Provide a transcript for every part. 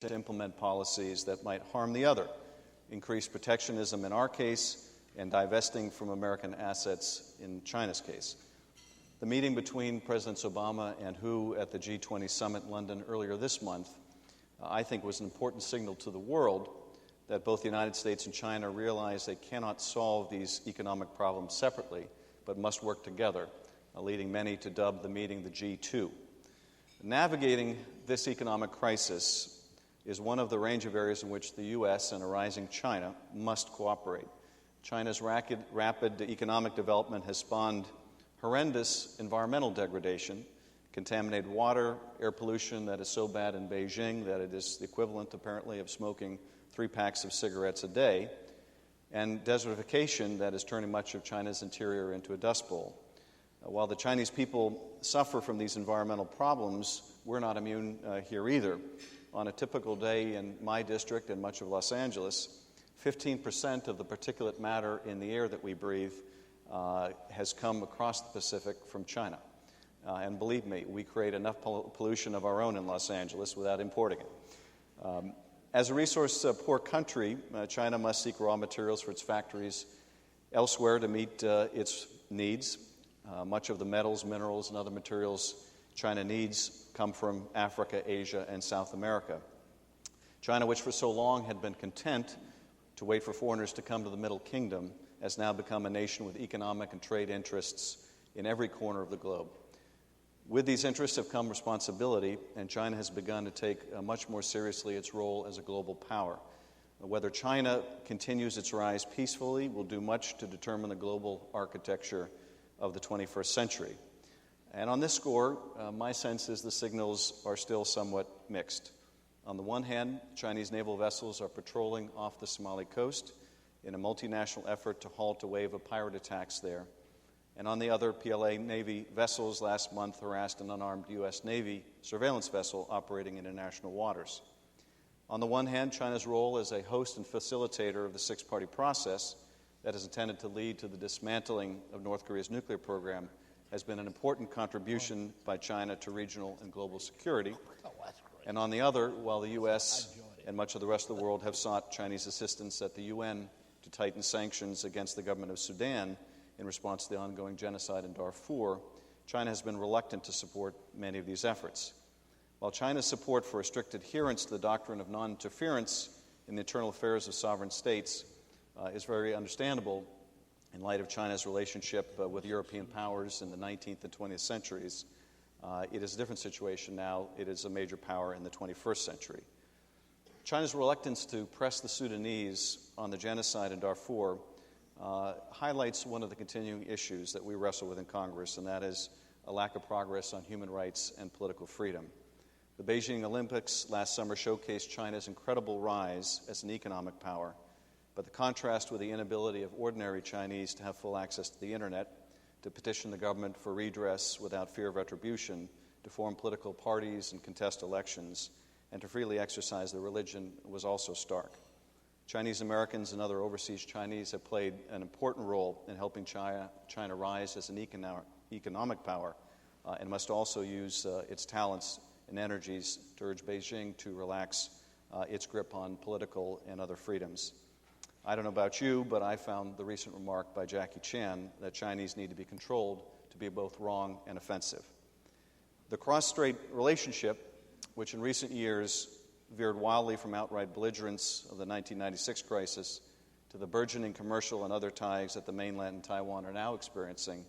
to implement policies that might harm the other, increase protectionism in our case, and divesting from American assets in China's case. The meeting between Presidents Obama and Hu at the G20 summit in London earlier this month, I think, was an important signal to the world that both the United States and China realize they cannot solve these economic problems separately, but must work together, leading many to dub the meeting the G2. Navigating this economic crisis is one of the range of areas in which the U.S. and a rising China must cooperate. China's rapid economic development has spawned horrendous environmental degradation, contaminated water, air pollution that is so bad in Beijing that it is the equivalent, apparently, of smoking 3 packs of cigarettes a day, and desertification that is turning much of China's interior into a dust bowl. While the Chinese people suffer from these environmental problems, we're not immune here either. On a typical day in my district and much of Los Angeles, 15% of the particulate matter in the air that we breathe has come across the Pacific from China. And believe me, we create enough pollution of our own in Los Angeles without importing it. As a resource-poor country, China must seek raw materials for its factories elsewhere to meet its needs. Much of the metals, minerals, and other materials China needs come from Africa, Asia, and South America. China, which for so long had been content to wait for foreigners to come to the Middle Kingdom, has now become a nation with economic and trade interests in every corner of the globe. With these interests have come responsibility, and China has begun to take much more seriously its role as a global power. Whether China continues its rise peacefully will do much to determine the global architecture of the 21st century. And on this score, my sense is the signals are still somewhat mixed. On the one hand, Chinese naval vessels are patrolling off the Somali coast in a multinational effort to halt a wave of pirate attacks there. And on the other, PLA Navy vessels last month harassed an unarmed U.S. Navy surveillance vessel operating in international waters. On the one hand, China's role as a host and facilitator of the six-party process that is intended to lead to the dismantling of North Korea's nuclear program has been an important contribution by China to regional and global security. And on the other, while the U.S. and much of the rest of the world have sought Chinese assistance at the UN to tighten sanctions against the government of Sudan in response to the ongoing genocide in Darfur, China has been reluctant to support many of these efforts. While China's support for a strict adherence to the doctrine of non-interference in the internal affairs of sovereign states is very understandable in light of China's relationship with European powers in the 19th and 20th centuries, it is a different situation now. It is a major power in the 21st century. China's reluctance to press the Sudanese on the genocide in Darfur highlights one of the continuing issues that we wrestle with in Congress, and that is a lack of progress on human rights and political freedom. The Beijing Olympics last summer showcased China's incredible rise as an economic power, but the contrast with the inability of ordinary Chinese to have full access to the Internet, to petition the government for redress without fear of retribution, to form political parties and contest elections, and to freely exercise their religion was also stark. Chinese Americans and other overseas Chinese have played an important role in helping China rise as an economic power and must also use its talents and energies to urge Beijing to relax its grip on political and other freedoms. I don't know about you, but I found the recent remark by Jackie Chan that Chinese need to be controlled to be both wrong and offensive. The cross-strait relationship, which in recent years veered wildly from outright belligerence of the 1996 crisis to the burgeoning commercial and other ties that the mainland and Taiwan are now experiencing,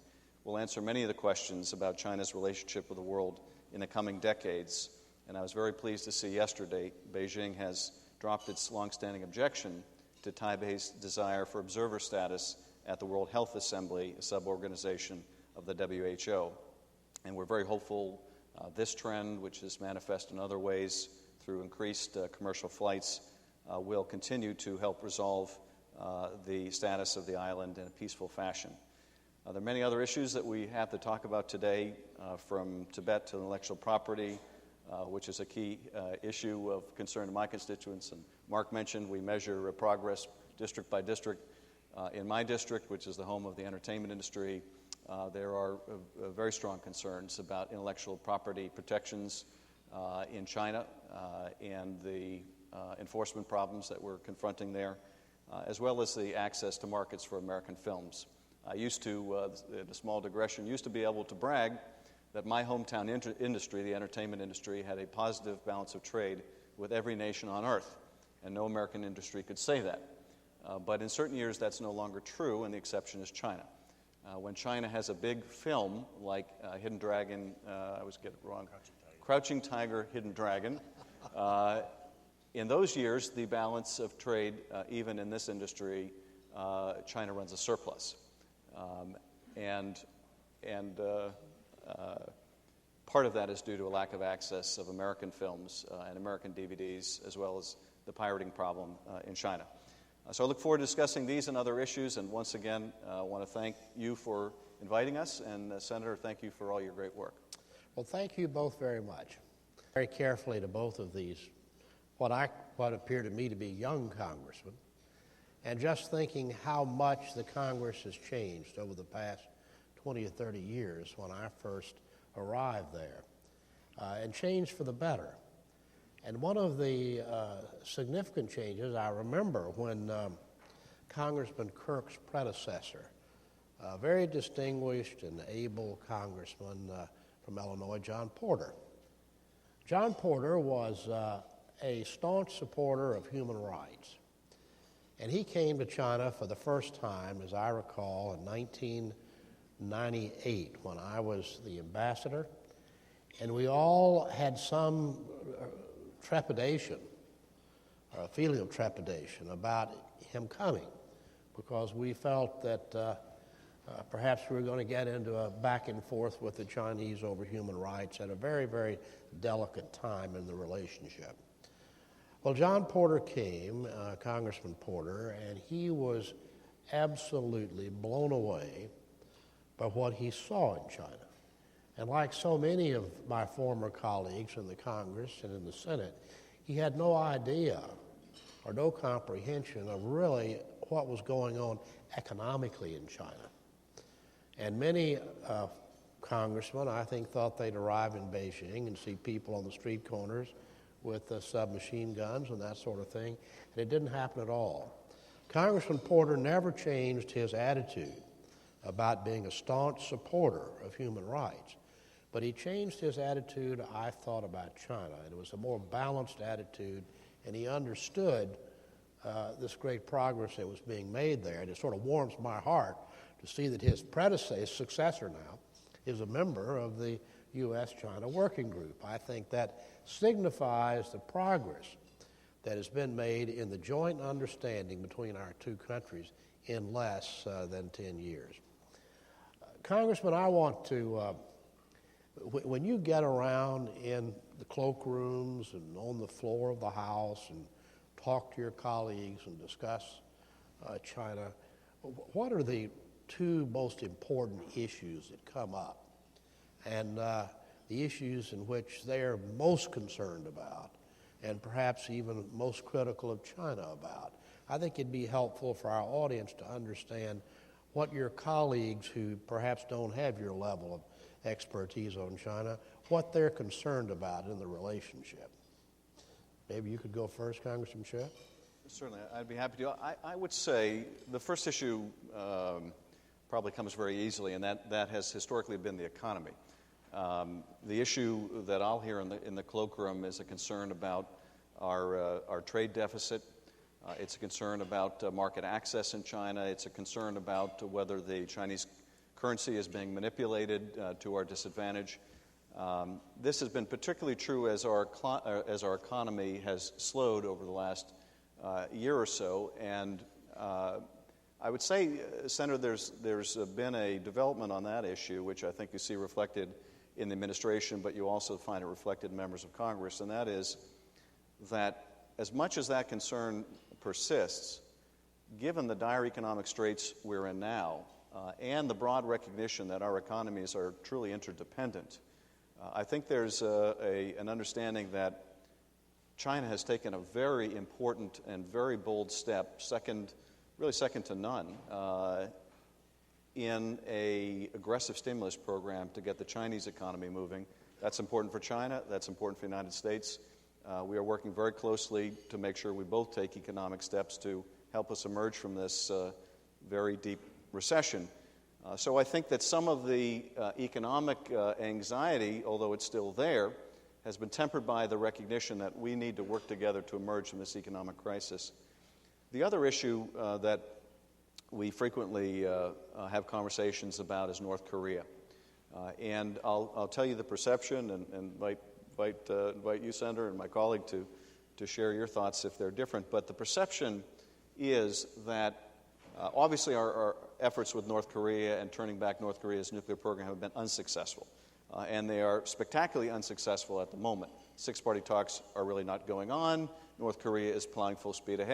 will answer many of the questions about China's relationship with the world in the coming decades. And I was very pleased to see yesterday Beijing has dropped its longstanding objection to Taipei's desire for observer status at the World Health Assembly, a sub-organization of the WHO. And we're very hopeful this trend, which is manifest in other ways through increased commercial flights, will continue to help resolve the status of the island in a peaceful fashion. There are many other issues that we have to talk about today, from Tibet to intellectual property, which is a key issue of concern to my constituents. And Mark mentioned we measure progress district by district. In my district, which is the home of the entertainment industry, there are very strong concerns about intellectual property protections in China and the enforcement problems that we're confronting there, as well as the access to markets for American films. I used to, in a small digression, used to be able to brag that my hometown industry, the entertainment industry, had a positive balance of trade with every nation on earth, and no American industry could say that. But in certain years, that's no longer true, and the exception is China. When China has a big film like Hidden Dragon, I always get it wrong, Crouching Tiger, Hidden Dragon, in those years, the balance of trade, even in this industry, China runs a surplus. Part of that is due to a lack of access of American films and American DVDs, as well as the pirating problem in China. So I look forward to discussing these and other issues, and once again, I want to thank you for inviting us, and Senator, thank you for all your great work. Well, thank you both very much. Very carefully to both of these, what appear to me to be young congressmen, and just thinking how much the Congress has changed over the past 20 or 30 years when I first arrived there, and changed for the better. And one of the significant changes, I remember when Congressman Kirk's predecessor, a very distinguished and able congressman from Illinois, John Porter. John Porter was a staunch supporter of human rights. And he came to China for the first time, as I recall, in 1998 when I was the ambassador. And we all had some trepidation, or a feeling of trepidation about him coming, because we felt that perhaps we were going to get into a back and forth with the Chinese over human rights at a very, very delicate time in the relationship. Well, John Porter came, Congressman Porter, and he was absolutely blown away by what he saw in China. And like so many of my former colleagues in the Congress and in the Senate, he had no idea or no comprehension of really what was going on economically in China. And many congressmen, I think, thought they'd arrive in Beijing and see people on the street corners with submachine guns and that sort of thing, and it didn't happen at all. Congressman Porter never changed his attitude about being a staunch supporter of human rights, but he changed his attitude, I thought, about China. It was a more balanced attitude, and he understood this great progress that was being made there, and it sort of warms my heart to see that his successor now, is a member of the U.S.-China Working Group. I think that signifies the progress that has been made in the joint understanding between our two countries in less than 10 years. Congressman, I want to, when you get around in the cloakrooms and on the floor of the House and talk to your colleagues and discuss China, what are the two most important issues that come up, and the issues in which they're most concerned about, and perhaps even most critical of China about? I think it'd be helpful for our audience to understand what your colleagues who perhaps don't have your level of expertise on China, what they're concerned about in the relationship. Maybe you could go first, Congressman Schiff? Certainly, I'd be happy to. I would say the first issue probably comes very easily, and that has historically been the economy. The issue that I'll hear in the cloakroom is a concern about our trade deficit. It's a concern about market access in China. It's a concern about whether the Chinese currency is being manipulated to our disadvantage. This has been particularly true as our economy has slowed over the last year or so, and I would say, Senator, there's been a development on that issue, which I think you see reflected in the administration, but you also find it reflected in members of Congress, and that is that as much as that concern persists, given the dire economic straits we're in now, and the broad recognition that our economies are truly interdependent, I think there's an understanding that China has taken a very important and very bold step, second to none, in an aggressive stimulus program to get the Chinese economy moving That's important for China. That's important for the United States. We are working very closely to make sure we both take economic steps to help us emerge from this very deep recession. So I think that some of the economic anxiety, although it's still there, has been tempered by the recognition that we need to work together to emerge from this economic crisis. The other issue that we frequently have conversations about is North Korea. And I'll tell you the perception and invite you, Senator, and my colleague to share your thoughts if they're different. But the perception is that obviously our efforts with North Korea and turning back North Korea's nuclear program have been unsuccessful. And they are spectacularly unsuccessful at the moment. Six-party talks are really not going on. North Korea is plowing full speed ahead.